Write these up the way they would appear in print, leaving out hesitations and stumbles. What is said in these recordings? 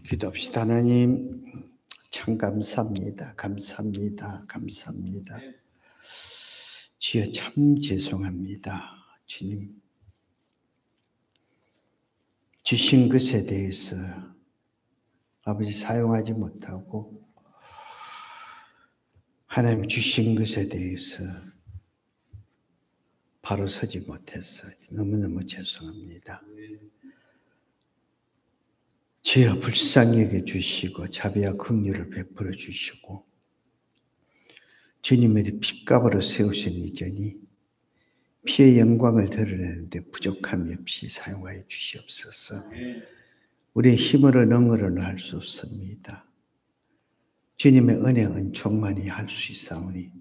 기도합시다. 하나님 참 감사합니다. 감사합니다. 감사합니다. 주여 참 죄송합니다. 주님 주신 것에 대해서 아버지 사용하지 못하고 하나님 주신 것에 대해서 바로 서지 못해서 너무너무 죄송합니다. 주여 불쌍히 여겨 주시고 자비와 긍휼을 베풀어 주시고 주님의 핏값으로 세우신 이전이 피의 영광을 드러내는데 부족함이 없이 사용하여 주시옵소서. 우리의 힘으로는 응어로는 할 수 없습니다. 주님의 은혜 은총만이 할 수 있사오니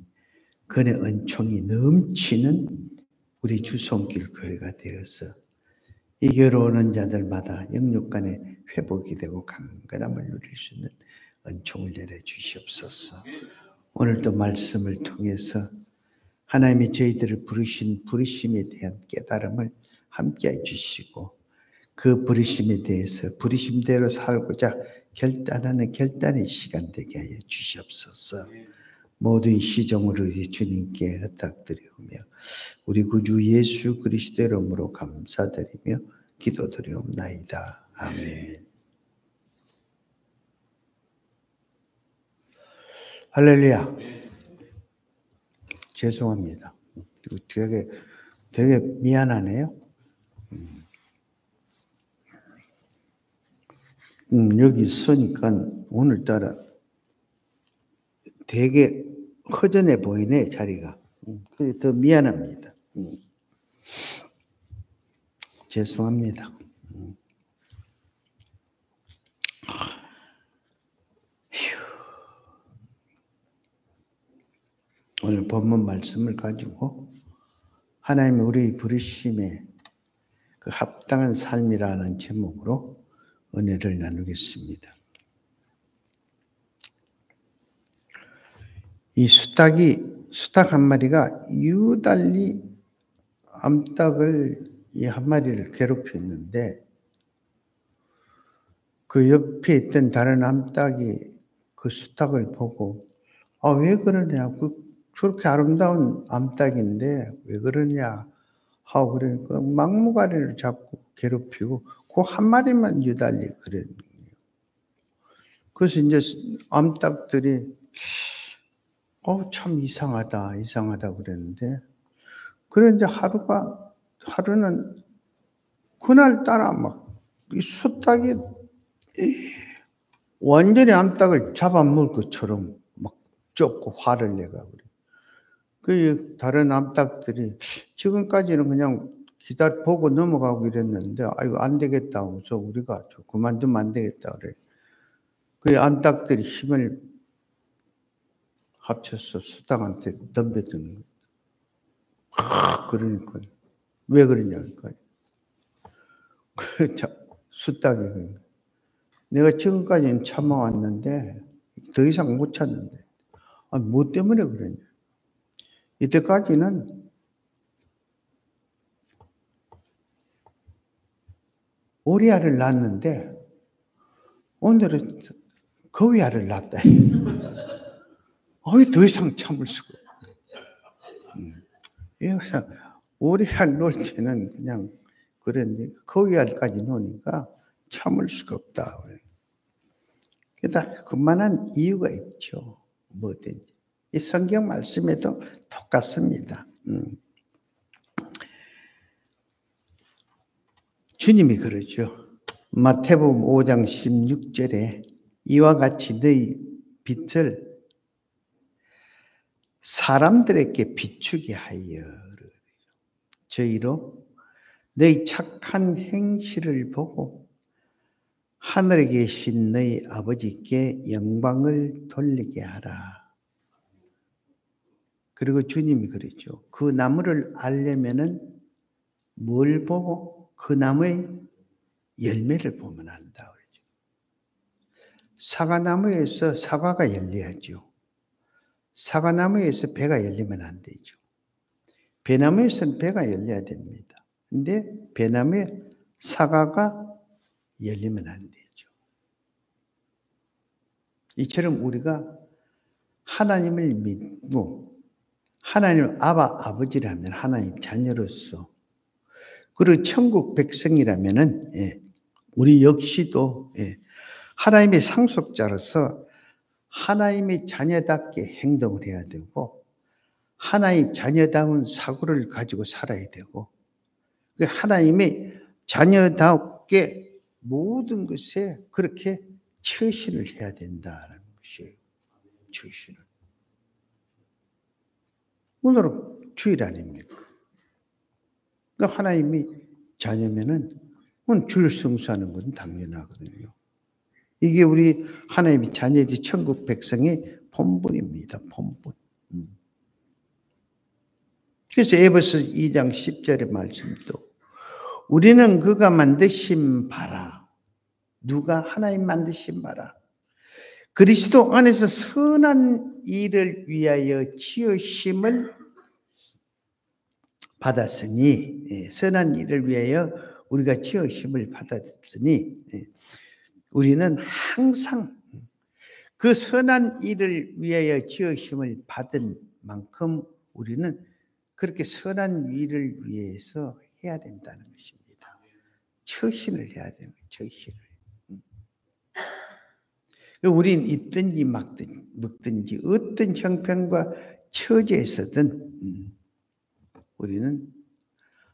그 은혜 은총이 넘치는 우리 주손길 교회가 되어서 이 교회로 오는 자들마다 영육간의 회복이 되고 강건함을 누릴 수 있는 은총을 내려 주시옵소서. 오늘도 말씀을 통해서 하나님이 저희들을 부르신 부르심에 대한 깨달음을 함께해 주시고 그 부르심에 대해서 부르심대로 살고자 결단하는 결단의 시간 되게 하여 주시옵소서. 모든 시종으로 우리 주님께 부탁드리오며 우리 구주 예수 그리스도의 이름으로 감사드리며 기도드리옵나이다. 아멘. 할렐루야. 죄송합니다. 되게 미안하네요. 여기 있으니까 오늘따라 되게 허전해 보이네, 자리가. 그래서 더 미안합니다. 죄송합니다. 오늘 본문 말씀을 가지고 하나님의 우리 부르심에 그 합당한 삶이라는 제목으로 은혜를 나누겠습니다. 이 수탉 한 마리가 유달리 암탉을 이 한 마리를 괴롭혔는데 그 옆에 있던 다른 암탉이 그 수탉을 보고 왜 그러냐, 저렇게 아름다운 암탉인데 왜 그러냐 하고 그러니까 막무가내로 자꾸 괴롭히고 그 한 마리만 유달리 그랬는 거예요. 그래서 이제 암탉들이 참 이상하다 그랬는데 그런데 하루는 그날따라 막 이 수탉이 완전히 암탉을 잡아먹을 것처럼 막 쫓고 화를 내가 그래. 그 다른 암탉들이 지금까지는 그냥 보고 넘어가고 이랬는데 이거 안 되겠다 하고서 우리가 그만두면 안 되겠다 그래. 그 암탉들이 힘을 합쳐서 수탉한테 덤벼드는 거예요. 그러니까 왜 그러냐니까. 수탉이 내가 지금까지는 참아왔는데 더 이상 못 참는데 뭐 때문에 그러냐. 이때까지는 오리알을 낳았는데 오늘은 거위알을 낳았다. 더 이상 참을 수가 없어. 오리알 놓을 때는 그냥 그랬는데 거위알까지 놓으니까 참을 수가 없다. 그러다 그만한 이유가 있죠. 뭐든지. 이 성경 말씀에도 똑같습니다. 주님이 그러죠. 마태복음 5장 16절에 이와 같이 너희 빛을 사람들에게 비추게 하여 저희로 너희 착한 행실을 보고 하늘에 계신 너희 아버지께 영광을 돌리게 하라. 그리고 주님이 그랬죠. 그 나무를 알려면은 뭘 보고 그 나무의 열매를 보면 안다. 그러죠. 사과나무에서 사과가 열려야죠. 사과나무에서 배가 열리면 안 되죠. 배나무에서는 배가 열려야 됩니다. 근데 배나무에 사과가 열리면 안 되죠. 이처럼 우리가 하나님을 믿고 하나님 아버지라면 하나님 자녀로서 그리고 천국 백성이라면은 우리 역시도 하나님의 상속자로서 하나님의 자녀답게 행동을 해야 되고 하나님의 자녀다운 사고를 가지고 살아야 되고 하나님의 자녀답게 모든 것에 그렇게 처신을 해야 된다는 것이에요. 처신을. 오늘은 주일 아닙니까? 그러니까 하나님이 자녀면은 주일 성수하는 건 당연하거든요. 이게 우리 하나님의 자녀의 천국 백성의 본분입니다. 본분. 그래서 에베소 2장 10절의 말씀도 우리는 그가 만드신 바라. 누가? 하나님 만드신 바라. 그리스도 안에서 선한 일을 위하여 지으심을 받았으니 선한 일을 위하여 우리가 지으심을 받았으니 우리는 항상 그 선한 일을 위하여 지으심을 받은 만큼 우리는 그렇게 선한 일을 위해서 해야 된다는 것입니다. 처신을 해야 되는 거예요. 처신을. 우리는 있든지 먹든지 어떤 형편과 처지에서든 우리는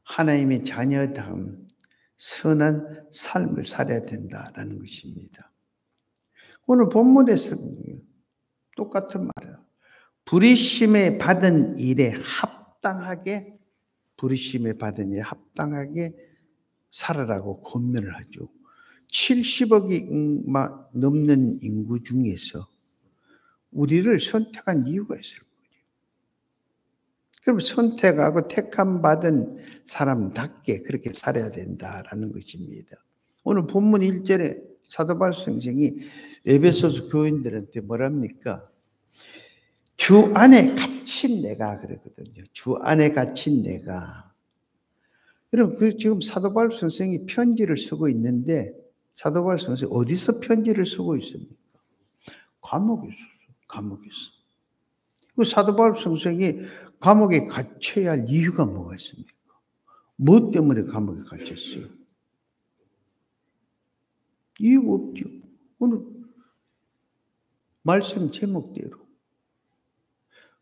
하나님의 자녀다움 선한 삶을 살아야 된다라는 것입니다. 오늘 본문에서 똑같은 말이에요. 부르심에 받은 일에 합당하게 살아라고 권면을 하죠. 70억이 넘는 인구 중에서 우리를 선택한 이유가 있을 거예요. 그럼 선택하고 택함 받은 사람답게 그렇게 살아야 된다라는 것입니다. 오늘 본문 1절에 사도 바울 선생이 에베소서 교인들한테 뭐랍니까? 주 안에 갇힌 내가 그러거든요. 주 안에 갇힌 내가. 여러분, 지금 사도 바울 선생이 편지를 쓰고 있는데 사도 바울 선생이 어디서 편지를 쓰고 있습니까? 감옥에서. 그 사도 바울 선생이 감옥에 갇혀야 할 이유가 뭐가 있습니까? 무엇 때문에 감옥에 갇혔어요? 이유가 없죠. 오늘 말씀 제목대로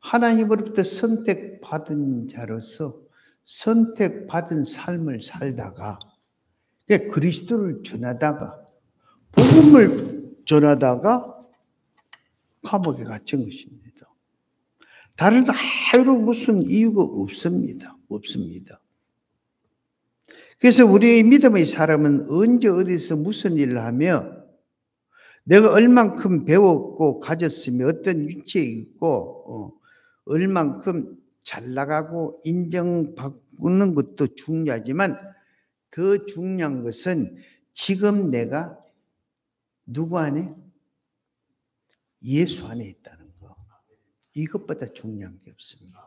하나님으로부터 선택받은 자로서 선택받은 삶을 살다가 그리스도를 전하다가 복음을 전하다가 감옥에 갇힌 것입니다. 다른 하루 무슨 이유가 없습니다. 그래서 우리의 믿음의 사람은 언제 어디서 무슨 일을 하며 내가 얼만큼 배웠고 가졌으며 어떤 위치에 있고 얼만큼 잘 나가고 인정받는 것도 중요하지만 더 중요한 것은 지금 내가 누구 안에? 예수 안에 있다는 거. 이것보다 중요한 게 없습니다.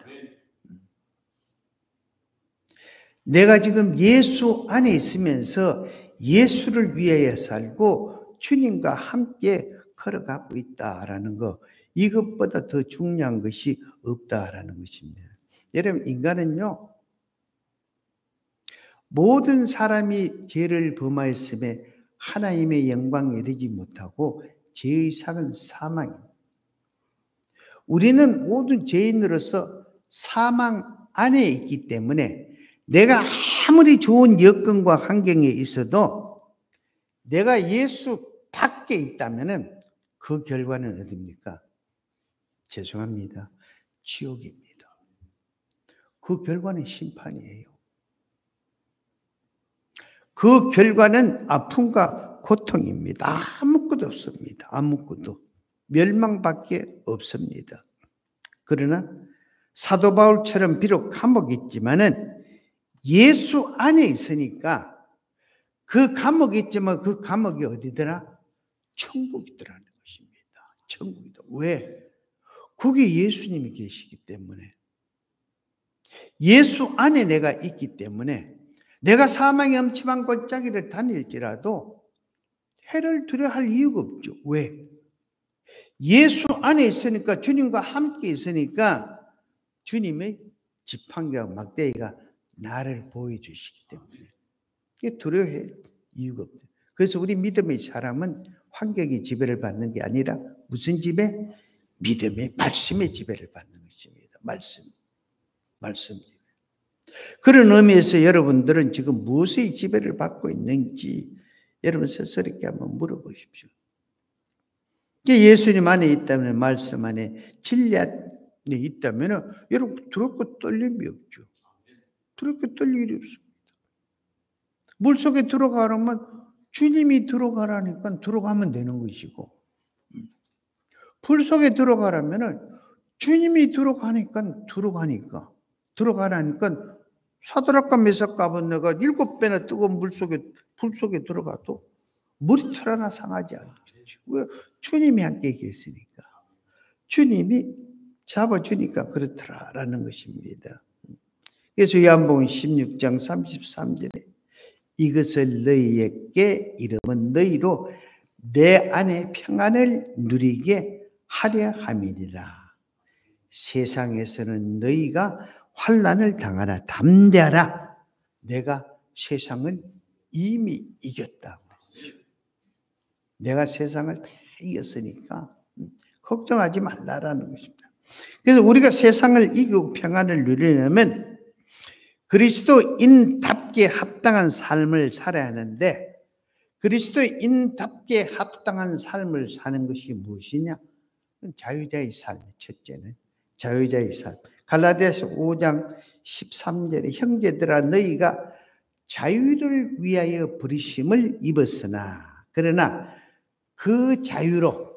내가 지금 예수 안에 있으면서 예수를 위하여 살고 주님과 함께 걸어가고 있다라는 거. 이것보다 더 중요한 것이 없다라는 것입니다. 여러분, 인간은요, 모든 사람이 죄를 범하였음에 하나님의 영광에 이르지 못하고 죄의 상은 사망입니다. 우리는 모든 죄인으로서 사망 안에 있기 때문에 내가 아무리 좋은 여건과 환경에 있어도 내가 예수 밖에 있다면 그 결과는 어디입니까? 죄송합니다. 지옥입니다. 그 결과는 심판이에요. 그 결과는 아픔과 고통입니다. 아무것도 없습니다. 아무것도. 멸망밖에 없습니다. 그러나 사도 바울처럼 비록 감옥이 있지만은 예수 안에 있으니까 그 감옥이 있지만 그 감옥이 어디더라? 천국이더라는 것입니다. 천국이다. 왜? 거기에 예수님이 계시기 때문에. 예수 안에 내가 있기 때문에 내가 사망의 엄침한 골짜기를 다닐지라도 해를 두려워할 이유가 없죠. 왜? 예수 안에 있으니까, 주님과 함께 있으니까 주님의 지팡이와 막대기가 나를 보여주시기 때문에 이게 두려워할 이유가 없다. 그래서 우리 믿음의 사람은 환경의 지배를 받는 게 아니라 무슨 지배? 믿음의 말씀의 지배를 받는 것입니다. 말씀. 그런 의미에서 여러분들은 지금 무엇의 지배를 받고 있는지 여러분 스스로 이렇게 한번 물어보십시오. 예수님 안에 있다면, 말씀 안에, 진리 안에 있다면 여러분 두렵고 떨림이 없죠. 두렵고 떨릴 일이 없습니다. 물속에 들어가려면 주님이 들어가라니까 들어가면 되는 것이고, 불 속에 들어가라면 주님이 들어가라니까 사드락과 메삭과 아벳네고가 7배나 뜨거운 불 속에 들어가도 머리털 하나 상하지 않겠죠. 왜? 주님이 함께 계시니까. 주님이 잡아주니까 그렇더라라는 것입니다. 그래서 요한복음 16장 33절에 이것을 너희에게 이름은 너희로 내 안에 평안을 누리게 하려 함이니라. 세상에서는 너희가 환난을 당하나 담대하라. 내가 세상을 이미 이겼다고. 내가 세상을 다 이겼으니까 걱정하지 말라라는 것입니다. 그래서 우리가 세상을 이기고 평안을 누리려면 그리스도인답게 합당한 삶을 살아야 하는데, 그리스도인답게 합당한 삶을 사는 것이 무엇이냐? 자유자의 삶. 첫째는 자유자의 삶. 갈라디아서 5장 13절에 형제들아 너희가 자유를 위하여 부르심을 입었으나, 그러나 그 자유로,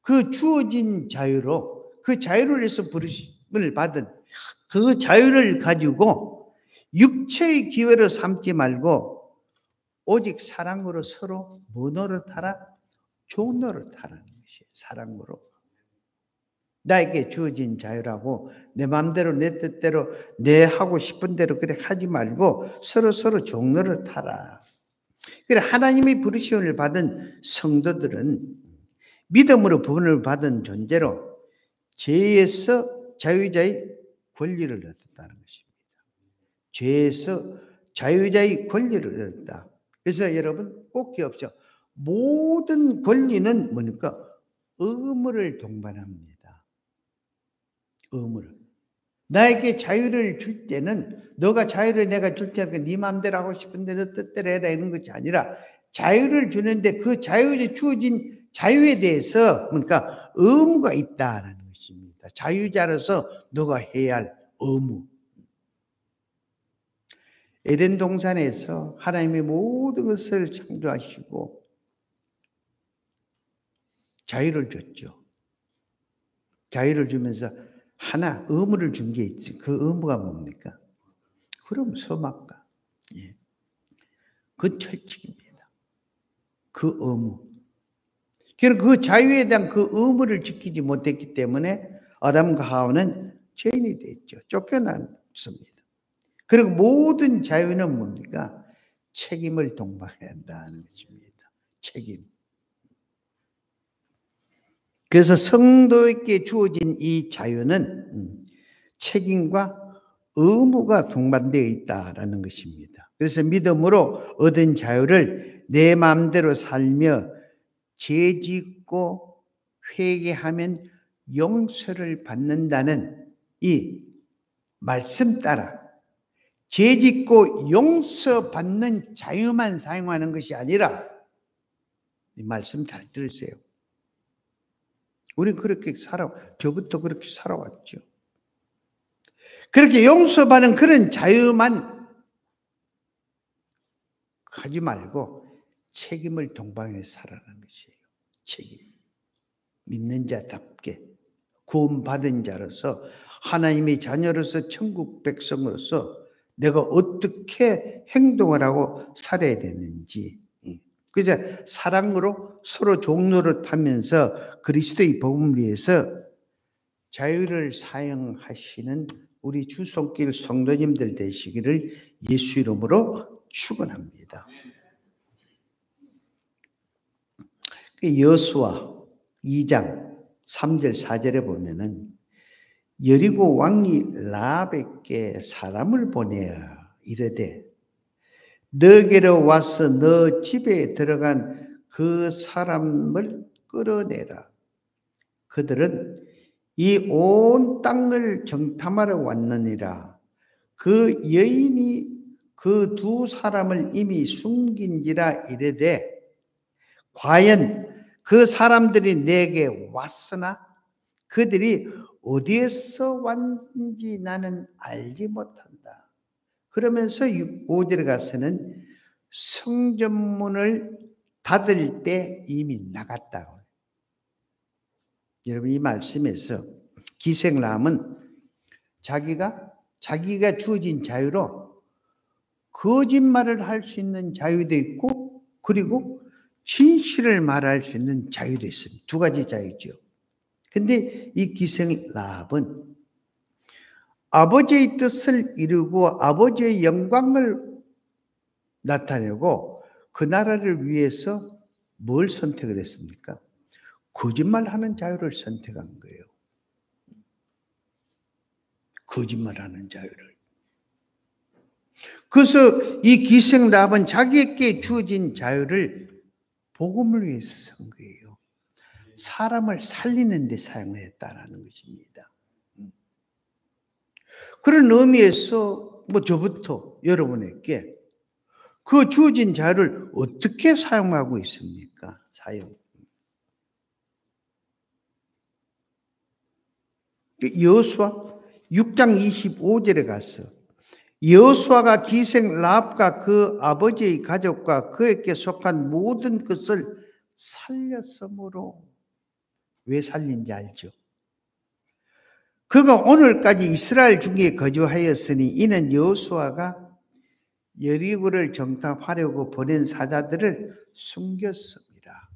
그 주어진 자유로, 그 자유를 위해서 부르심을 받은 그 자유를 가지고 육체의 기회로 삼지 말고 오직 사랑으로 서로 뭐 노릇하라? 좋은 노릇하라는 것이에요. 사랑으로. 나에게 주어진 자유라고 내 마음대로 내 뜻대로 내 하고 싶은 대로 그래 하지 말고 서로 좋은 노릇하라. 그래 하나님의 부르심을 받은 성도들은 믿음으로 부름을 받은 존재로 죄에서 자유자의 권리를 얻었다는 것입니다. 죄에서 자유자의 권리를 얻었다. 그래서 여러분 꼭 기억하십시오. 모든 권리는 뭡니까? 의무를 동반합니다. 의무를. 나에게 자유를 줄 때는 너가 자유를 내가 줄 테니까 네 마음대로 하고 싶은 대로 뜻대로 해라 이런 것이 아니라, 자유를 주는데 그 자유에 주어진 자유에 대해서 그러니까 의무가 있다는 것입니다. 자유자로서 너가 해야 할 의무. 에덴 동산에서 하나님이 모든 것을 창조하시고 자유를 줬죠. 자유를 주면서 하나 의무를 준 게 있지. 그 의무가 뭡니까? 그럼 서막가. 예. 그 철칙입니다. 그 의무. 그 자유에 대한 그 의무를 지키지 못했기 때문에 아담과 하와는 죄인이 됐죠. 쫓겨났습니다. 그리고 모든 자유는 뭡니까? 책임을 동반해야 한다는 것입니다. 책임. 그래서 성도에게 주어진 이 자유는 책임과 의무가 동반되어 있다라는 것입니다. 그래서 믿음으로 얻은 자유를 내 마음대로 살며 죄짓고 회개하면 용서를 받는다는 이 말씀 따라 죄짓고 용서받는 자유만 사용하는 것이 아니라, 이 말씀 잘 들으세요. 우리는 그렇게 저부터 그렇게 살아왔죠. 그렇게 용서받는 그런 자유만 하지 말고 책임을 동반해 살아가는 것이에요. 책임. 믿는 자답게 구원받은 자로서 하나님의 자녀로서 천국 백성으로서 내가 어떻게 행동을 하고 살아야 되는지, 그저 사랑으로 서로 종노릇하면서 그리스도의 복음을 위해서 자유를 사용하시는 우리 주 손길 성도님들 되시기를 예수 이름으로 축원합니다. 여호수아 2장 3절 4절에 보면은 여리고 왕이 라합에게 사람을 보내어 이르되 너에게로 와서 너 집에 들어간 그 사람을 끌어내라. 그들은 이 온 땅을 정탐하러 왔느니라. 그 여인이 그 두 사람을 이미 숨긴지라 이르되 과연 그 사람들이 내게 왔으나 그들이 어디에서 왔는지 나는 알지 못한다. 그러면서 5절에 가서는 성전문을 닫을 때 이미 나갔다고. 여러분 이 말씀에서 기생람은 자기가 주어진 자유로 거짓말을 할 수 있는 자유도 있고 그리고 진실을 말할 수 있는 자유도 있습니다. 두 가지 자유죠. 근데 이 기생라합은 아버지의 뜻을 이루고 아버지의 영광을 나타내고 그 나라를 위해서 뭘 선택을 했습니까? 거짓말하는 자유를 선택한 거예요. 거짓말하는 자유를. 그래서 이 기생라합은 자기에게 주어진 자유를 복음을 위해서 쓴 거예요. 사람을 살리는 데 사용했다라는 것입니다. 그런 의미에서 저부터 여러분에게 그 주어진 자유를 어떻게 사용하고 있습니까? 여호수아 6장 25절에 가서 여호수아가 기생 라합과 그 아버지의 가족과 그에게 속한 모든 것을 살렸으므로 왜 살린지 알죠? 그가 오늘까지 이스라엘 중에 거주하였으니 이는 여호수아가 여리고를 정탐하려고 보낸 사자들을 숨겼습니다.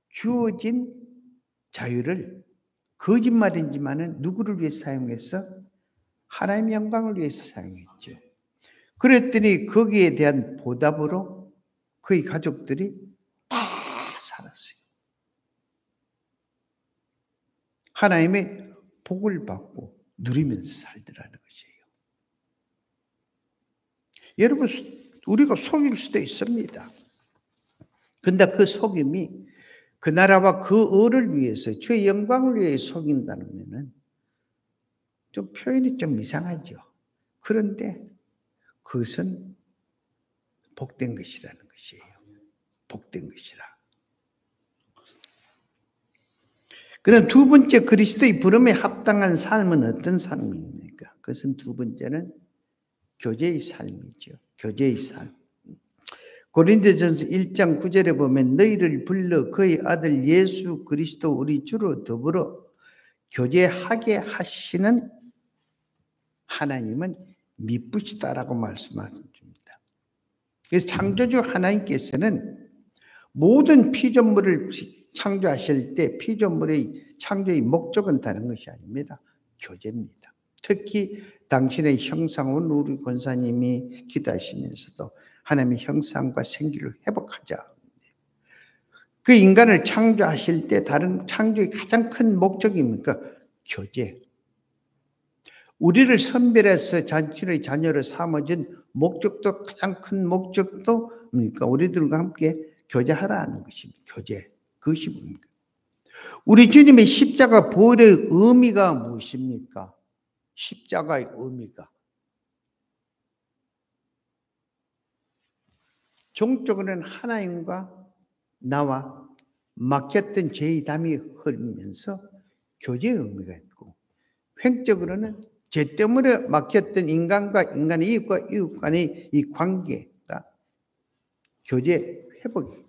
주어진 자유를 거짓말이지만은 누구를 위해서 사용했어? 하나님의 영광을 위해서 사용했죠. 그랬더니 거기에 대한 보답으로 그의 가족들이 다 살았어요. 하나님의 복을 받고 누리면서 살더라는 것이에요. 여러분, 우리가 속일 수도 있습니다. 근데 그 속임이 그 나라와 그 을을 위해서 주의 영광을 위해 속인다면은 좀 표현이 좀 이상하죠. 그런데 그것은 복된 것이라는 것이에요. 복된 것이라. 그다음 두 번째 그리스도의 부름에 합당한 삶은 어떤 삶입니까? 그것은 두 번째는 교제의 삶이죠. 교제의 삶. 고린도전서 1장 9절에 보면 너희를 불러 그의 아들 예수 그리스도 우리 주로 더불어 교제하게 하시는 하나님은 미쁘시다라고 말씀하십니다. 그래서 창조주 하나님께서는 모든 피조물을 창조하실 때 피조물의 창조의 목적은 다른 것이 아닙니다. 교제입니다. 특히 당신의 형상은 우리 권사님이 기도하시면서도 하나님의 형상과 생기를 회복하자. 그 인간을 창조하실 때 다른 창조의 가장 큰 목적입니까? 교제. 우리를 선별해서 자신의 자녀를 삼아준 목적도 가장 큰 목적도 뭡니까? 우리들과 함께 교제하라는 것입니다. 교제. 그것이 뭡니까? 우리 주님의 십자가 보혈의 의미가 무엇입니까? 십자가의 의미가. 종적으로는 하나님과 나와 막혔던 죄의 담이 흘리면서 교제의 의미가 있고 횡적으로는 죄 때문에 막혔던 인간과 인간의 이웃과 이웃 간의 이 관계가 교제 회복이에요.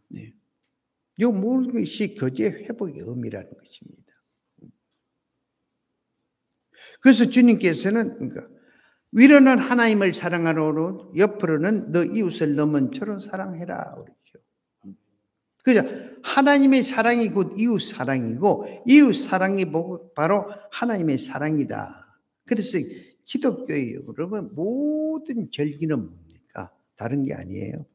네. 이 모든 것이 교제 회복의 의미라는 것입니다. 그래서 주님께서는 그러니까 위로는 하나님을 사랑하노로 옆으로는 너 이웃을 너만처럼 사랑해라 그러죠. 그죠? 하나님의 사랑이 곧 이웃 사랑이고 이웃 사랑이 바로 하나님의 사랑이다. 그래서 기독교의 여러분 모든 절기는 뭡니까? 다른 게 아니에요.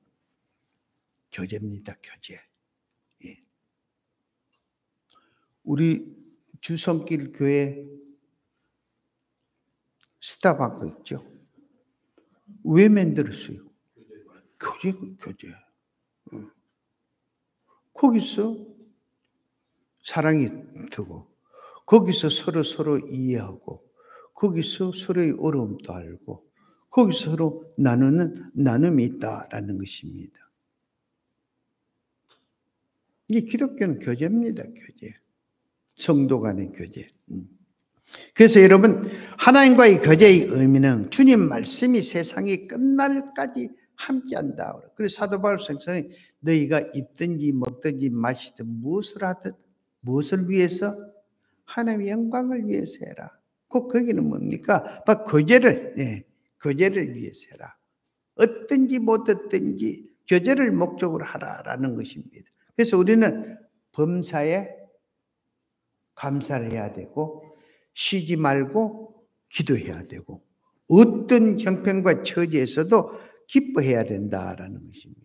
교제입니다. 교제. 예. 우리 주성길 교회 스타바크 있죠? 왜 만들었어요? 교제. 거기서 사랑이 되고, 거기서 서로 이해하고, 거기서 서로의 어려움도 알고, 거기서 서로 나누는 나눔이 있다라는 것입니다. 이게 기독교는 교제입니다. 교제. 성도 간의 교제. 그래서 여러분, 하나님과의 교제의 의미는 주님 말씀이 세상이 끝날까지 함께한다. 그래서 사도 바울 선생이 너희가 있든지 먹든지 마시든 무엇을 하든 무엇을 위해서? 하나님의 영광을 위해서 해라. 꼭 거기는 뭡니까? 바로 교제를 위해서 해라. 어떤지 못했든지 교제를 목적으로 하라라는 것입니다. 그래서 우리는 범사에 감사를 해야 되고, 쉬지 말고 기도해야 되고, 어떤 형편과 처지에서도 기뻐해야 된다라는 것입니다.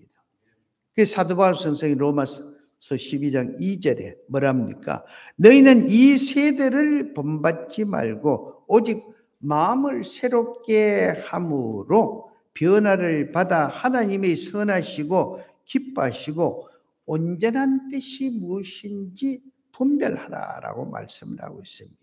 그래서 사도 바울 선생이 로마서 12장 2절에 뭐랍니까? 너희는 이 세대를 본받지 말고 오직 마음을 새롭게 함으로 변화를 받아 하나님의 선하시고 기뻐하시고 온전한 뜻이 무엇인지 분별하라라고 말씀을 하고 있습니다.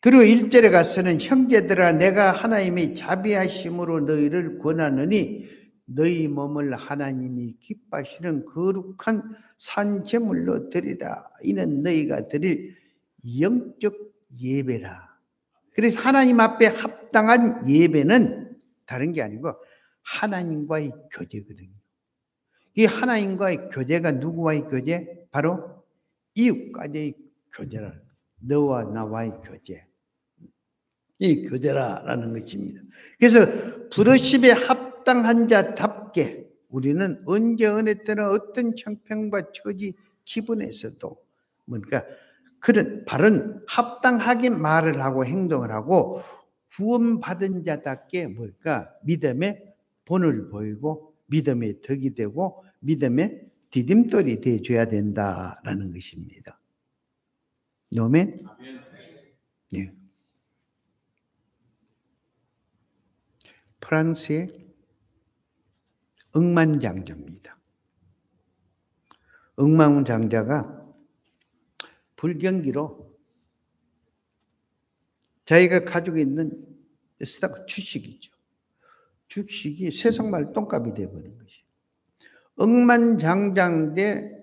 그리고 1절에 가서는 형제들아 내가 하나님의 자비하심으로 너희를 권하노니 너희 몸을 하나님이 기뻐하시는 거룩한 산제물로 드리라. 이는 너희가 드릴 영적 예배라. 그래서 하나님 앞에 합당한 예배는 다른 게 아니고 하나님과의 교제거든요. 이 하나님과의 교제가 누구와의 교제? 바로 이웃과의 교제를, 너와 나와의 교제. 이 교제라는 것입니다. 그래서 부르심에 합당한 자답게 우리는 언제 어느 때나 어떤 형편과 처지 기분에서도 뭔가 그런 바른 합당하게 말을 하고 행동을 하고 구원받은 자답게 뭘까? 믿음의 본을 보이고 믿음의 덕이 되고 믿음의 디딤돌이 되어줘야 된다라는 것입니다. 아멘? 네. 프랑스의 억만장자입니다. 억만장자가 불경기로 자기가 가지고 있는 주식이죠. 주식이 세상말 똥값이 되어버린 것이에요. 억만장자인데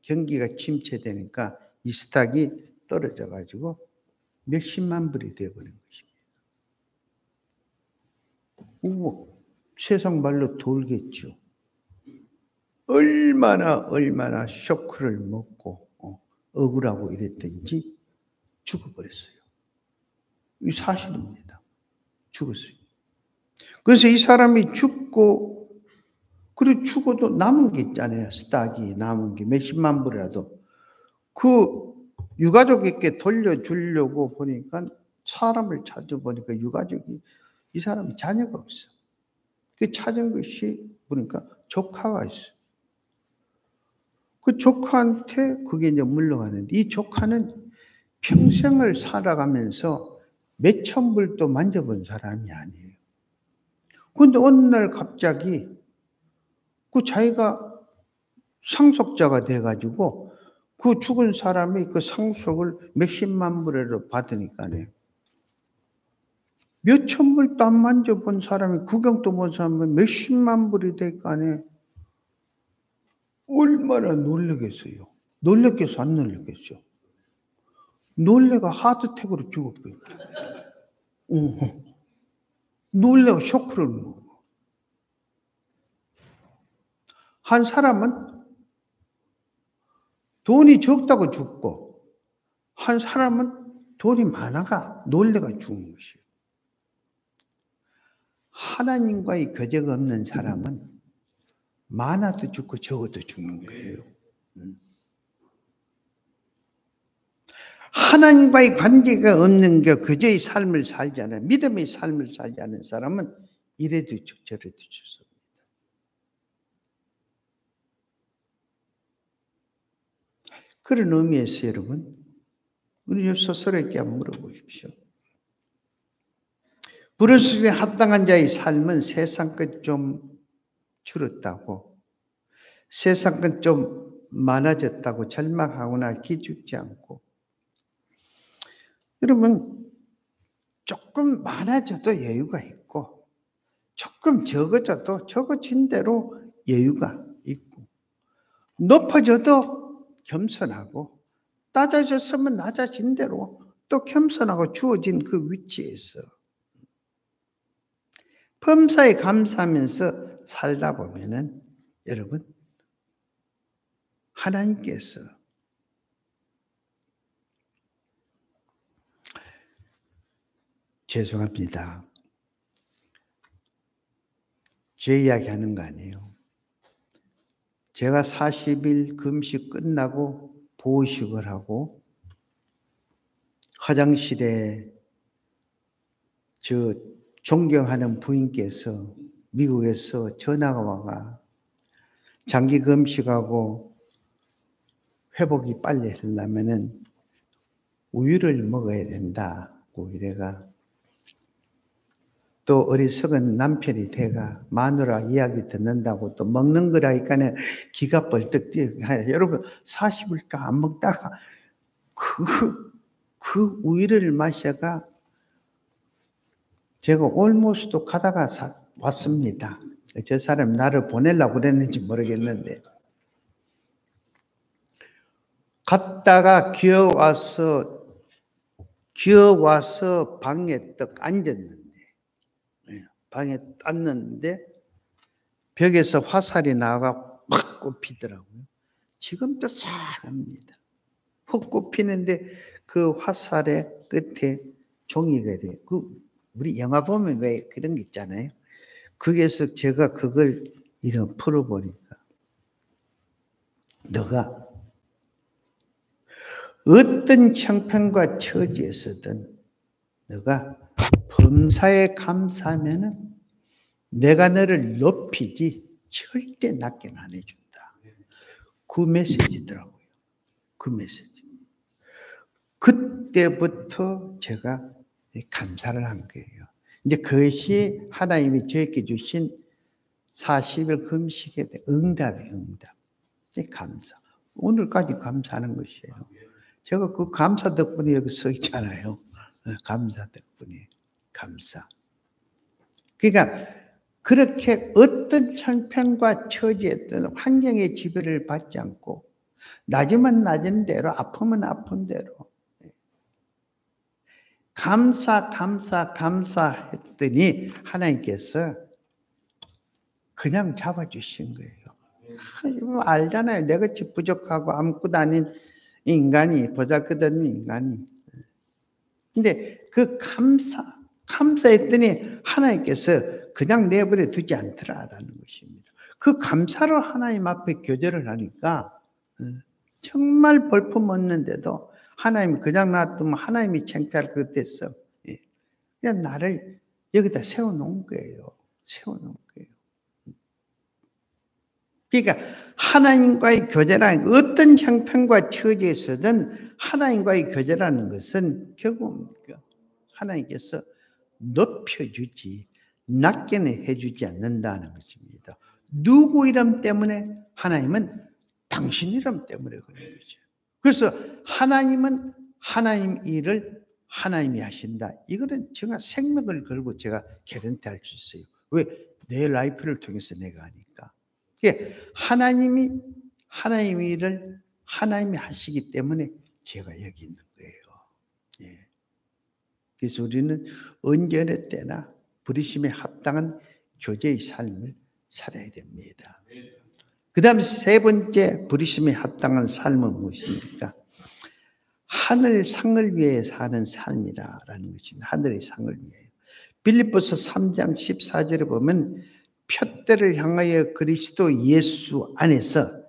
경기가 침체되니까 이 스탁이 떨어져 가지고 몇십만 불이 되어버린 것입니다. 세상 말로 돌겠죠. 얼마나 쇼크를 먹고 억울하고 이랬든지 죽어버렸어요. 이 사실입니다. 죽었어요. 그래서 이 사람이 죽고, 그리고 죽어도 남은 게 있잖아요. 스탁이 남은 게 몇십만 불이라도 그 유가족에게 돌려주려고 보니까 사람을 찾아보니까 유가족이 이 사람이 자녀가 없어. 그 찾은 것이 보니까 조카가 있어. 그 조카한테 그게 이제 물러가는데 이 조카는 평생을 살아가면서 몇천 불도 만져본 사람이 아니에요. 그런데 어느 날 갑자기 그 자기가 상속자가 돼가지고 그 죽은 사람이 그 상속을 몇십만 불으로 받으니까요. 몇천 불도 안 만져본 사람이 구경도 못 사람이 몇십만 불이 될까네. 얼마나 놀라겠어요. 놀랬겠어, 안 놀랬겠어? 놀래가 하트택으로 죽었거든요. 놀래가 쇼크를 먹어. 한 사람은 돈이 적다고 죽고, 한 사람은 돈이 많아가 놀래가 죽은 것이에요. 하나님과의 교제가 없는 사람은 많아도 죽고 적어도 죽는 거예요. 하나님과의 관계가 없는 게 교제의 삶을 살지 않아요. 믿음의 삶을 살지 않은 사람은 이래도 죽 저래도 죽습니다. 그런 의미에서 여러분, 우리 스스로에게 한번 물어보십시오. 부르심에 합당한 자의 삶은 세상 것 좀 줄었다고, 세상 것 좀 많아졌다고 절망하거나 기죽지 않고, 여러분 조금 많아져도 여유가 있고 조금 적어져도 적어진 대로 여유가 있고, 높아져도 겸손하고 낮아졌으면 낮아진 대로 또 겸손하고 주어진 그 위치에서 범사에 감사하면서 살다 보면은 여러분, 하나님께서 죄송합니다. 제 이야기 하는 거 아니에요. 제가 40일 금식 끝나고 보호식을 하고 화장실에 저 존경하는 부인께서 미국에서 전화가 와가 장기 금식하고 회복이 빨리 하려면은 우유를 먹어야 된다고 이래가, 또 어리석은 남편이 돼가 마누라 이야기 듣는다고 또 먹는 거라니까는 기가 벌떡 뛰어. 여러분 40일간 안 먹다가 그 우유를 마셔가 제가 올모스도 가다가 왔습니다. 저 사람 나를 보내려고 그랬는지 모르겠는데, 갔다가 기어와서 방에 딱 앉았는데, 방에 앉는데 벽에서 화살이 나와가 팍 꼽히더라고요. 지금도 쌀합니다. 훅 꼽히는데 그 화살의 끝에 종이가 돼요. 우리 영화 보면 왜 그런 게 있잖아요. 거기에서 제가 그걸 이런 풀어보니까, 너가 어떤 형편과 처지에서든 너가 범사에 감사하면은 내가 너를 높이지 절대 낮게는 안 해준다. 그 메시지더라고요. 그 메시지. 그때부터 제가 감사를 한 거예요. 이제 그것이 하나님이 저에게 주신 40일 금식에 대한 응답이에요. 응답. 감사. 오늘까지 감사하는 것이에요. 제가 그 감사 덕분에 여기 서 있잖아요. 감사 덕분에. 감사. 그러니까 그렇게 어떤 형편과 처지에든 환경의 지배를 받지 않고 낮으면 낮은 대로, 아프면 아픈 대로 감사했더니 하나님께서 그냥 잡아주신 거예요. 알잖아요. 내같이 부족하고 아무것도 아닌 인간이, 보잘것없는 인간이. 근데 그 감사했더니 하나님께서 그냥 내버려 두지 않더라라는 것입니다. 그 감사로 하나님 앞에 교제를 하니까 정말 볼품없는데도 하나님이 그냥 놔두면 하나님이 창피할 것 같아서 그냥 나를 여기다 세워놓은 거예요. 세워놓은 거예요. 그러니까 하나님과의 교제라는, 어떤 형편과 처지에서든 하나님과의 교제라는 것은 결국 하나님께서 높여주지 낮게는 해주지 않는다는 것입니다. 누구 이름 때문에? 하나님은 당신 이름 때문에 그런 거죠. 그래서 하나님은 하나님 일을 하나님이 하신다. 이거는 제가 생명을 걸고 제가 개런티 할 수 있어요. 왜? 내 라이프를 통해서 내가 하니까. 하나님이 하나님 일을 하나님이 하시기 때문에 제가 여기 있는 거예요. 예. 그래서 우리는 언제 어느 때나 부르심에 합당한 교제의 삶을 살아야 됩니다. 그 다음 세 번째 부르심에 합당한 삶은 무엇입니까? 하늘 상을 위해 사는 삶이라는 것입니다. 하늘의 상을 위해. 빌립보서 3장 14절에 보면 표대를 향하여 그리스도 예수 안에서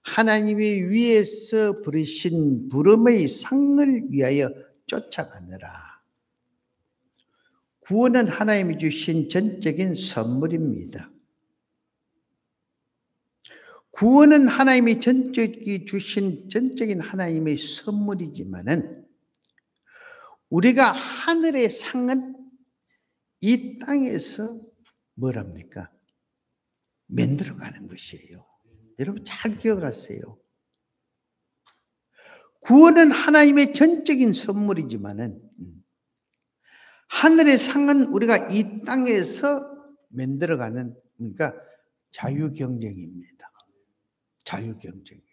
하나님이 위에서 부르신 부름의 상을 위하여 쫓아가느라. 구원은 하나님이 주신 전적인 선물입니다. 구원은 하나님이 전적이 주신 전적인 하나님의 선물이지만은 우리가 하늘의 상은 이 땅에서 뭐랍니까? 만들어가는 것이에요. 여러분 잘 기억하세요. 구원은 하나님의 전적인 선물이지만은 하늘의 상은 우리가 이 땅에서 만들어가는, 그러니까 자유경쟁입니다. 자유경쟁이에요.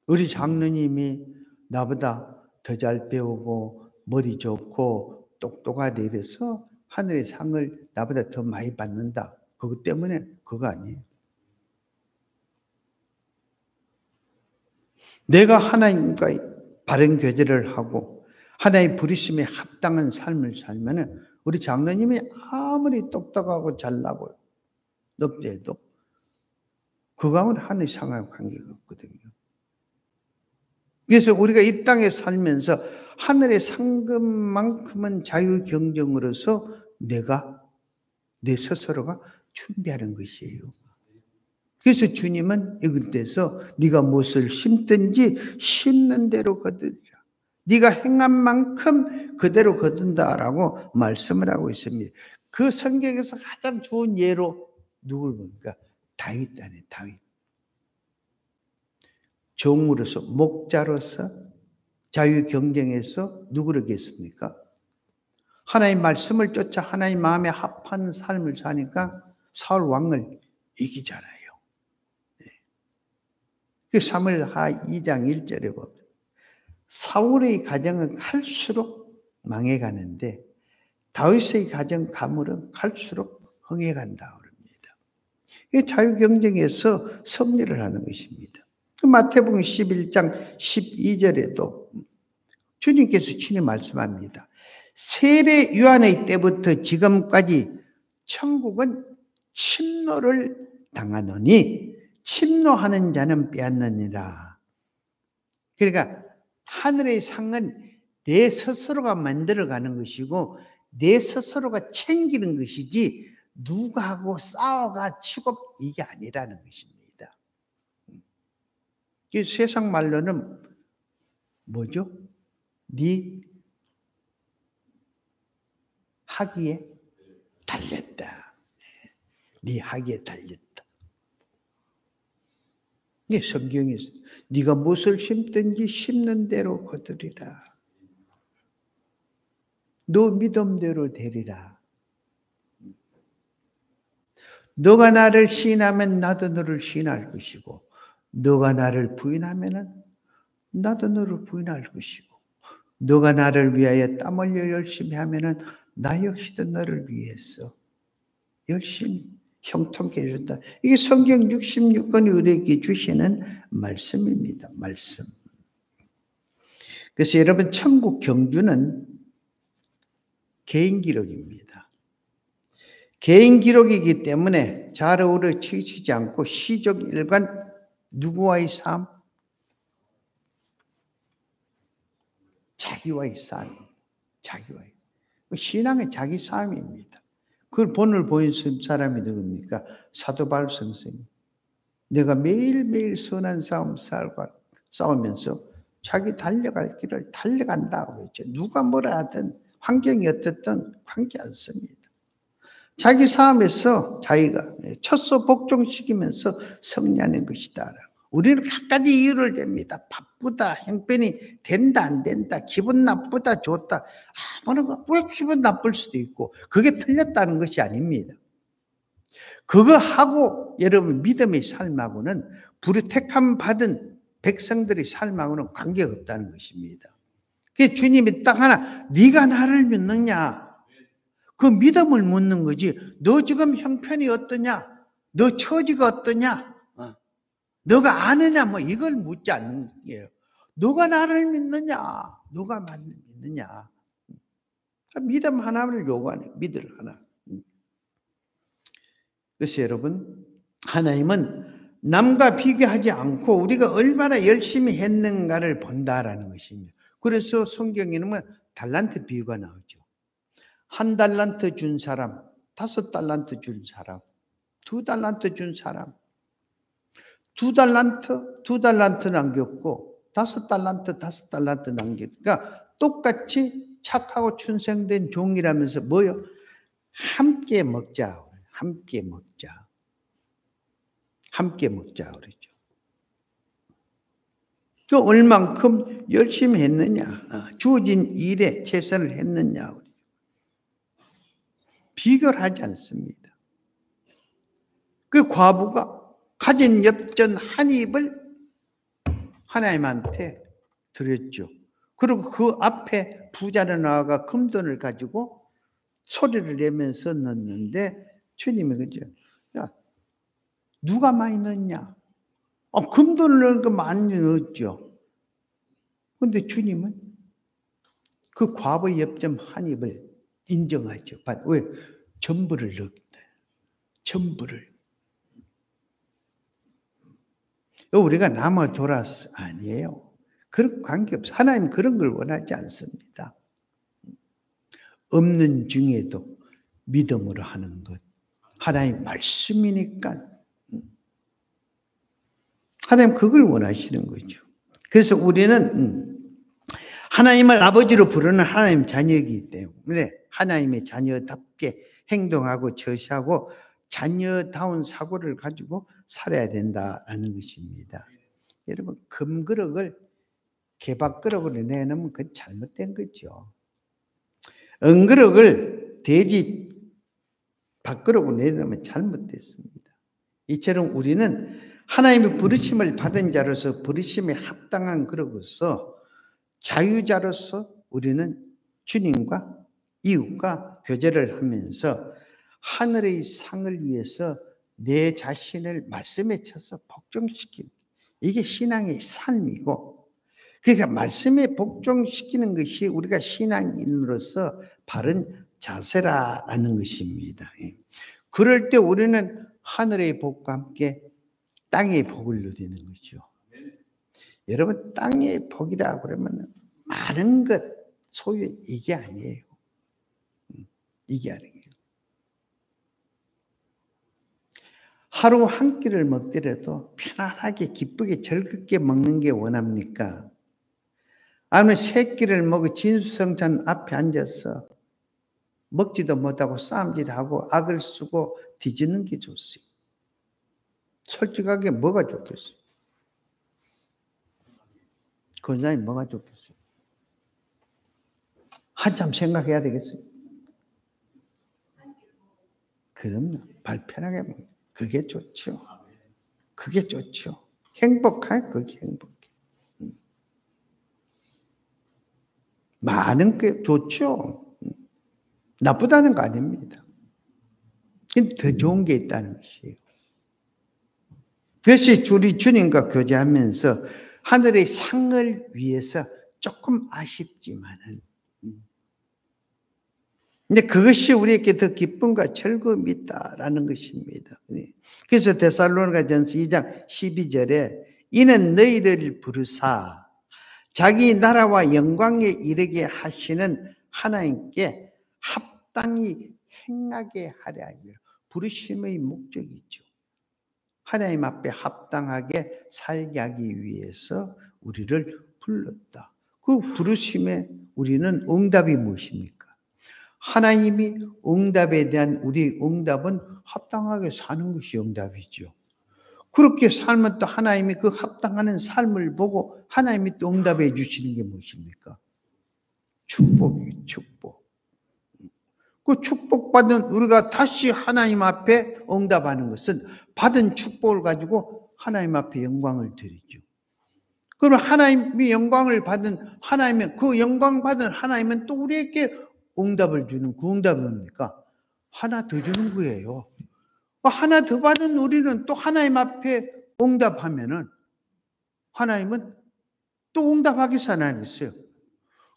우리 장로님이 나보다 더 잘 배우고 머리 좋고 똑똑하다 이래서 하늘의 상을 나보다 더 많이 받는다. 그것 때문에 그거 아니에요. 내가 하나님과 바른 교제를 하고 하나님 부르심에 합당한 삶을 살면은 우리 장로님이 아무리 똑똑하고 잘나고 높대도 그거하고는 하늘 상하고 관계가 없거든요. 그래서 우리가 이 땅에 살면서 하늘의 상급만큼은 자유경쟁으로서 내 스스로가 준비하는 것이에요. 그래서 주님은 이걸 때서 네가 무엇을 심든지 심는 대로 거두리라. 네가 행한 만큼 그대로 거둔다라고 말씀을 하고 있습니다. 그 성경에서 가장 좋은 예로 누굴 보니까 다윗이잖아요. 다윗. 종으로서 목자로서 자유 경쟁에서 누구를 겠습니까? 하나님 말씀을 쫓아 하나님 마음에 합한 삶을 사니까 사울 왕을 이기잖아요. 그 사무엘하 2장 1절에 보면 사울의 가정은 갈수록 망해가는데 다윗의 가정 가물은 갈수록 흥해간다 그럽니다. 이 자유 경쟁에서 승리를 하는 것입니다. 마태복음 11장 12절에도 주님께서 친히 말씀합니다. 세례 요한의 때부터 지금까지 천국은 침노를 당하노니 침노하는 자는 빼앗느니라. 그러니까 하늘의 상은 내 스스로가 만들어가는 것이고 내 스스로가 챙기는 것이지 누구하고 싸워가 치고 이게 아니라는 것입니다. 세상 말로는 뭐죠? 네 하기에 달렸다. 네 하기에 달렸다. 이게 성경에서 네가 무엇을 심든지 심는 대로 거두리라. 너 믿음대로 되리라. 너가 나를 시인하면 나도 너를 시인할 것이고 너가 나를 부인하면 나도 너를 부인할 것이고 너가 나를 위하여 땀 흘려 열심히 하면 나 역시도 너를 위해서 열심히 형통케 해준다. 이게 성경 66권이 우리에게 주시는 말씀입니다. 말씀. 그래서 여러분 천국 경주는 개인 기록입니다. 개인 기록이기 때문에 자료로 치우치지 않고 시적 일관 누구와의 삶? 자기와의 삶. 자기와의. 신앙은 자기 삶입니다. 그걸 본을 보여준 사람이 누굽니까? 사도 바울 선생님. 내가 매일매일 선한 싸움 싸우면서 자기 달려갈 길을 달려간다고 했죠. 누가 뭐라 하든 환경이 어떻든 관계 않습니다. 자기 삶에서 자기가 첫 복종시키면서 승리하는 것이다. 우리는 갖가지 이유를 댑니다. 바쁘다, 형편이 된다, 안 된다, 기분 나쁘다, 좋다. 왜 기분 나쁠 수도 있고, 그게 틀렸다는 것이 아닙니다. 그거 하고 여러분 믿음의 삶하고는 택함 받은 백성들의 삶하고는 관계가 없다는 것입니다. 그래서 주님이 딱 하나, 네가 나를 믿느냐? 그 믿음을 묻는 거지. 너 지금 형편이 어떠냐? 너 처지가 어떠냐? 너가 아느냐? 뭐 이걸 묻지 않는 거예요. 너가 나를 믿느냐? 너가 믿느냐? 믿음 하나를 요구하네. 믿을 하나. 그래서 여러분, 하나님은 남과 비교하지 않고 우리가 얼마나 열심히 했는가를 본다라는 것입니다. 그래서 성경에는 달란트 비유가 나오죠. 1달란트 준 사람, 5달란트 준 사람, 2달란트 준 사람, 2달란트 남겼고 5달란트 남겼고, 그러니까 똑같이 착하고 충성된 종이라면서 뭐요? 함께 먹자. 함께 먹자. 함께 먹자 그러죠. 그 얼만큼 열심히 했느냐, 주어진 일에 최선을 했느냐, 비교를 하지 않습니다. 그 과부가 가진 엽전 한 입을 하나님한테 드렸죠. 그리고 그 앞에 부자는 나와가 금돈을 가지고 소리를 내면서 넣는데 주님이 그죠? 야, 누가 많이 넣냐? 금돈을 넣은 거 많이 넣었죠. 그런데 주님은 그 과부의 엽전 한 입을 인정하죠. 왜? 전부를 넣었다. 전부를. 우리가 남아 돌아서 아니에요. 그런 관계없어. 하나님 그런 걸 원하지 않습니다. 없는 중에도 믿음으로 하는 것. 하나님 말씀이니까. 하나님 그걸 원하시는 거죠. 그래서 우리는 하나님을 아버지로 부르는 하나님 자녀이기 때문에 하나님의 자녀답게 행동하고 처시하고 자녀다운 사고를 가지고 살아야 된다라는 것입니다. 여러분, 금그릇을 개밥그릇으로 내놓으면 그건 잘못된 거죠. 은그릇을 돼지 밥그릇으로 내놓으면 잘못됐습니다. 이처럼 우리는 하나님의 부르심을 받은 자로서 부르심에 합당한 그릇으로서 자유자로서 우리는 주님과 이웃과 교제를 하면서 하늘의 상을 위해서 내 자신을 말씀에 쳐서 복종시키는, 이게 신앙의 삶이고, 그러니까 말씀에 복종시키는 것이 우리가 신앙인으로서 바른 자세라는 것입니다. 그럴 때 우리는 하늘의 복과 함께 땅의 복을 누리는 거죠. 여러분, 땅의 복이라 그러면 많은 것, 소유, 이게 아니에요. 이게 아니에요. 하루 한 끼를 먹더라도 편안하게 기쁘게 즐겁게 먹는 게 원합니까? 아니면 세 끼를 먹어 진수성찬 앞에 앉아서 먹지도 못하고 싸움질하고 악을 쓰고 뒤지는 게 좋습니다. 솔직하게 뭐가 좋겠어요? 건강이 뭐가 좋겠어요? 한참 생각해야 되겠어요? 그럼요. 발 편하게 먹는 그게 좋죠. 그게 좋죠. 행복할 그게 행복해. 많은 게 좋죠. 나쁘다는 거 아닙니다. 더 좋은 게 있다는 것이에요. 그래서 우리 주님과 교제하면서 하늘의 상을 위해서 조금 아쉽지만은, 근데 그것이 우리에게 더 기쁨과 즐거움이 있다라는 것입니다. 그래서 데살로니가전서 2장 12절에 이는 너희를 부르사 자기 나라와 영광에 이르게 하시는 하나님께 합당히 행하게 하려 함이라. 부르심의 목적이죠. 하나님 앞에 합당하게 살게 하기 위해서 우리를 불렀다. 그 부르심에 우리는 응답이 무엇입니까? 하나님이 응답에 대한 우리 응답은 합당하게 사는 것이 응답이죠. 그렇게 살면 또 하나님이 그 합당하는 삶을 보고 하나님이 또 응답해 주시는 게 무엇입니까? 축복이에요, 축복. 그 축복받은 우리가 다시 하나님 앞에 응답하는 것은 받은 축복을 가지고 하나님 앞에 영광을 드리죠. 그럼 하나님이 영광을 받은 하나님은 그 영광 받은 하나님은 또 우리에게 응답을 주는 그 응답이 뭡니까? 하나 더 주는 거예요. 하나 더 받은 우리는 또 하나님 앞에 응답하면은 하나님은 또 응답하겠어 안 하겠어요?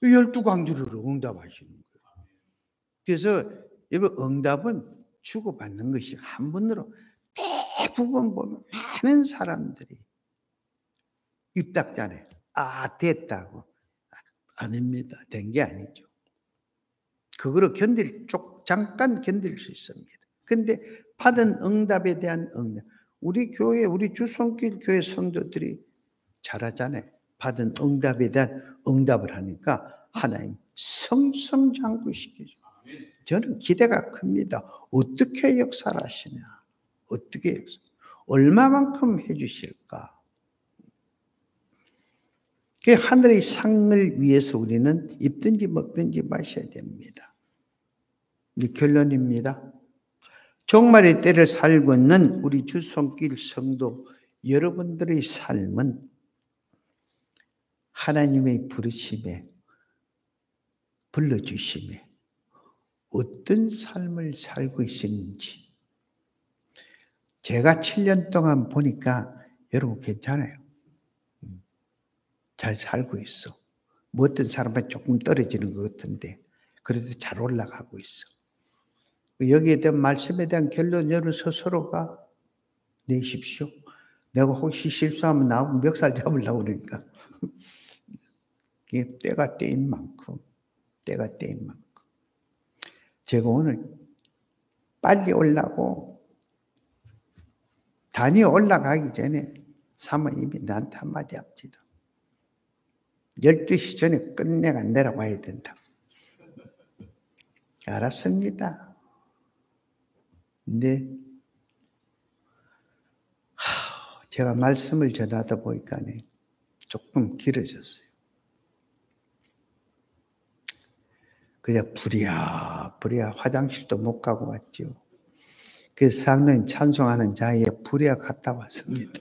12강주로 응답하시는 거예요. 그래서 여러분 응답은 주고받는 것이 한 번으로 대부분 보면 많은 사람들이 입닥잖아요. 됐다고. 아닙니다. 된 게 아니죠. 그거를 잠깐 견딜 수 있습니다. 근데 받은 응답에 대한 응답. 우리 교회, 우리 주손길 교회 성도들이 잘하잖아요. 받은 응답에 대한 응답을 하니까 하나님 성성장구시키죠. 저는 기대가 큽니다. 어떻게 역사를 하시냐? 어떻게 얼마만큼 해주실까? 그 하늘의 상을 위해서 우리는 입든지 먹든지 마셔야 됩니다. 이 결론입니다. 종말의 때를 살고 있는 우리 주 손길 성도 여러분들의 삶은 하나님의 부르심에, 불러주심에 어떤 삶을 살고 있는지 제가 7년 동안 보니까 여러분 괜찮아요. 잘 살고 있어. 뭐 어떤 사람은 조금 떨어지는 것 같은데 그래도 잘 올라가고 있어. 여기에 대한 말씀에 대한 결론 여러분 스스로가 내십시오. 내가 혹시 실수하면 나하고 멱살 잡으려고 그러니까 이게 때가 때인 만큼 제가 오늘 빨리 올라고 단위 올라가기 전에 사모님이 나한테 한마디 합니다. 12시 전에 끝내가 내려와야 된다. 알았습니다. 근데 제가 말씀을 전하다 보니까 조금 길어졌어요. 그냥 부랴부랴 화장실도 못 가고 왔죠. 그래서 상님 찬송하는 자리에 부랴 갔다 왔습니다.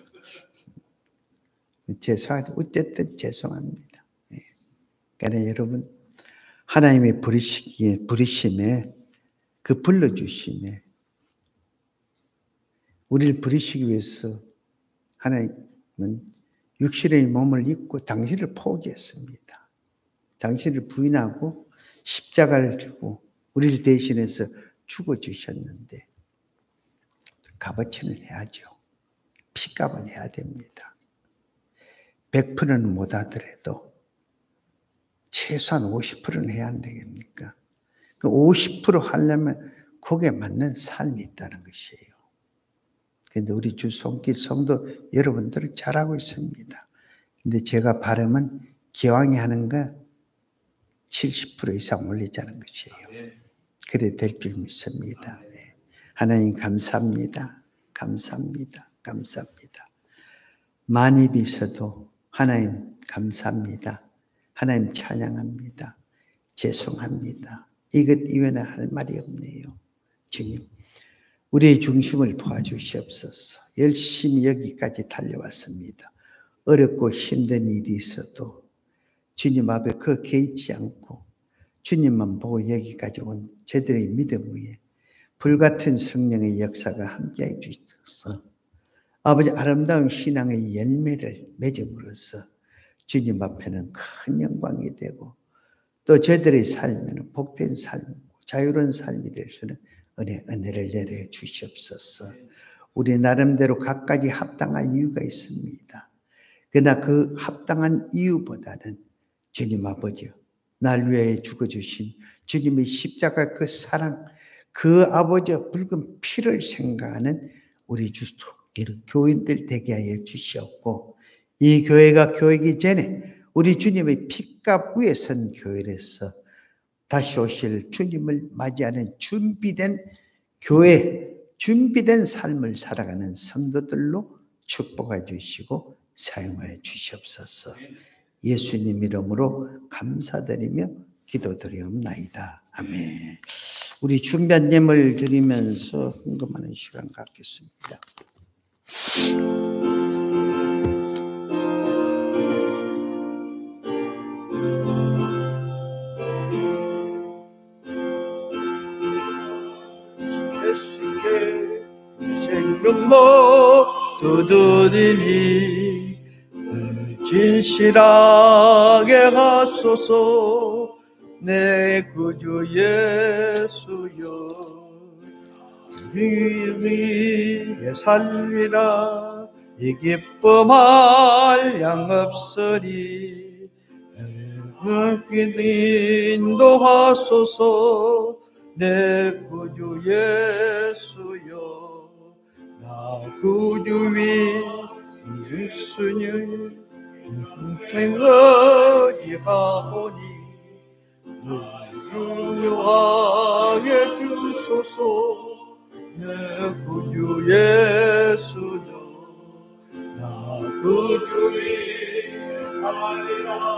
죄송하죠. 어쨌든 죄송합니다. 그러니까 여러분 하나님의 부르심에 그 불러주심에 우리를 부르시기 위해서 하나님은 육신의 몸을 입고 당신을 포기했습니다. 당신을 부인하고 십자가를 주고 우리를 대신해서 죽어주셨는데 값어치는 해야죠. 피값은 해야 됩니다. 100%는 못 하더라도 최소한 50%는 해야 안 되겠습니까? 그 50% 하려면 거기에 맞는 삶이 있다는 것이에요. 그런데 우리 주 손길 성도 여러분들은 잘하고 있습니다. 근데 제가 바람은 기왕에 하는 거 70% 이상 올리자는 것이에요. 그래 될 줄 믿습니다. 하나님 감사합니다. 감사합니다. 감사합니다. 많이 비서도 하나님 감사합니다. 하나님 찬양합니다. 죄송합니다. 이것 이외에 할 말이 없네요. 주님, 우리의 중심을 도와주시옵소서. 열심히 여기까지 달려왔습니다. 어렵고 힘든 일이 있어도 주님 앞에 그 개의치 않고 주님만 보고 여기까지 온 저들의 믿음 위에 불같은 성령의 역사가 함께해 주셔서 아버지 아름다운 신앙의 열매를 맺음으로써 주님 앞에는 큰 영광이 되고 또 저들의 삶에는 복된 삶이고 자유로운 삶이 될 수 있는 은혜를 내려 주시옵소서. 우리 나름대로 각가지 합당한 이유가 있습니다. 그러나 그 합당한 이유보다는 주님 아버지 날 위해 죽어주신 주님의 십자가 그 사랑 그 아버지의 붉은 피를 생각하는 우리 교인들 되게 하여 주시옵고 이 교회가 교회이기 전에 우리 주님의 피값 위에 선 교회로서 다시 오실 주님을 맞이하는 준비된 교회, 준비된 삶을 살아가는 성도들로 축복해 주시고 사용하여 주시옵소서. 예수님 이름으로 감사드리며 기도드리옵나이다. 아멘. 우리 준비한 예물 드리면서 헌금하는 시간 갖겠습니다. 예수께 생명 모두 드리니 진실하게 하소서. 내 구주 예수여 위에 살리라. 이 기쁨 한량 없으리. 늘 인도하소서. 내 구주 예수여 나 구주 예수님 의지하오니 늘 유하게 주소서 내 구주 예수여 나 구주 살리라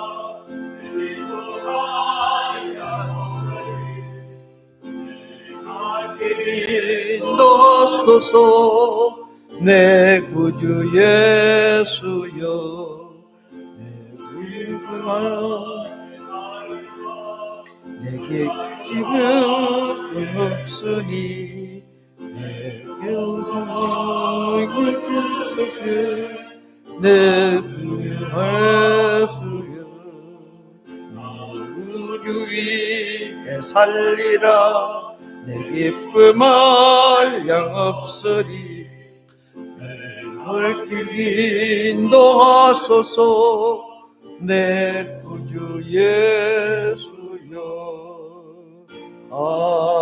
인도하소서 내 구주 예수여 내 구주가 내게 기름 없으니 내게 주소서 내 구주 예수여 내 구주 위에 살리라 내 기쁨 한량 없으리 길 인도하소서 내 구주 예수여 아멘.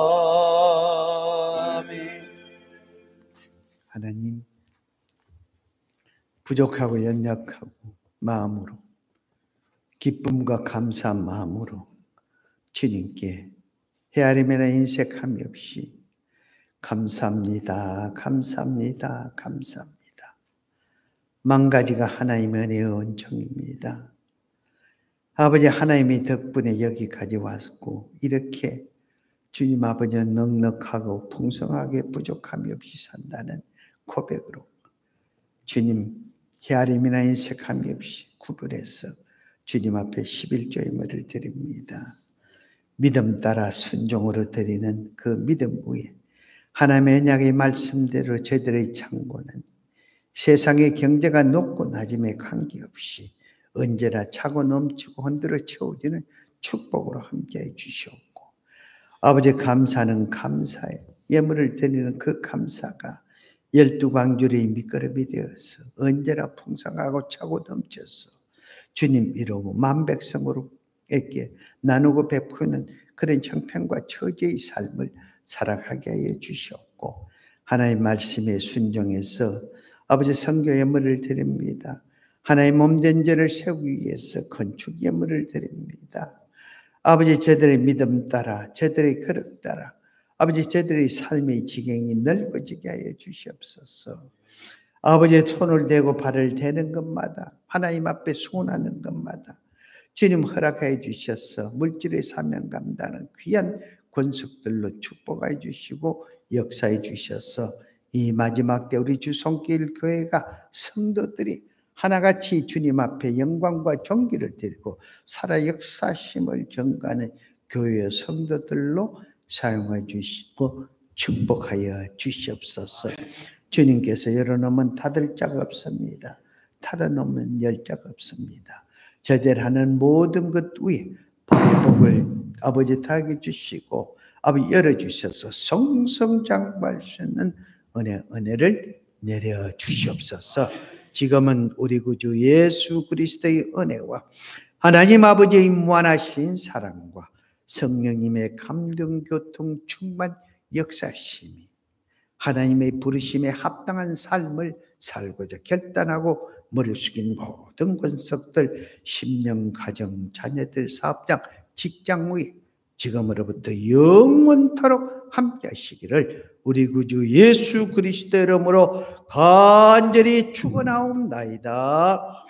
하나님 부족하고 연약하고 마음으로 기쁨과 감사한 마음으로 주님께 헤아림이나 인색함이 없이 감사합니다. 감사합니다. 감사합니다. 만 가지가 하나님의 은혜의 은총입니다. 아버지 하나님의 덕분에 여기까지 왔고 이렇게 주님 아버지는 넉넉하고 풍성하게 부족함이 없이 산다는 고백으로 주님 헤아림이나 인색함이 없이 구분해서 주님 앞에 11조의 머리를 드립니다. 믿음 따라 순종으로 드리는 그 믿음 위에 하나님의 언약의 말씀대로 저희들의 창고는 세상의 경제가 높고 낮음에 관계없이 언제나 차고 넘치고 흔들어 채워지는 축복으로 함께해 주시옵고 아버지 감사는 감사에 예물을 드리는 그 감사가 12광주리의 밑거름이 되어서 언제나 풍성하고 차고 넘쳐서 주님 이루고 만백성으로에게 나누고 베푸는 그런 형편과 처지의 삶을 살아가게 하여 주시옵고 하나님의 말씀에 순종해서 아버지 선교 예물을 드립니다. 하나의 몸된 죄를 세우기 위해서 건축 예물을 드립니다. 아버지 저들의 믿음 따라 저들의 거룩 따라 아버지 저들의 삶의 지경이 넓어지게 하여 주시옵소서. 아버지의 손을 대고 발을 대는 것마다 하나님 앞에 소원하는 것마다 주님 허락하여 주셔서 물질의 사명 감당하는 귀한 권속들로 축복하여 주시고 역사해 주셔서 이 마지막 때 우리 주 손길 교회가 성도들이 하나같이 주님 앞에 영광과 존귀를 드리고 살아 역사심을 전가하는 교회의 성도들로 사용해 주시고 축복하여 주시옵소서. 주님께서 열어놓으면 닫을 자가 없습니다. 닫아놓으면 열 자가 없습니다. 저들 하는 모든 것 위에 복을 아버지 다하게 주시고 아버지 열어주셔서 성성장구할 수 있는 은혜를 내려 주시옵소서. 지금은 우리 구주 예수 그리스도의 은혜와 하나님 아버지의 무한하신 사랑과 성령님의 감동 교통 충만 역사심이 하나님의 부르심에 합당한 삶을 살고자 결단하고 머리 숙인 모든 권속들 심령 가정 자녀들 사업장 직장 위에 지금으로부터 영원토록 함께 하시기를 우리 구주 예수 그리스도 이름으로 간절히 축원하옵나이다.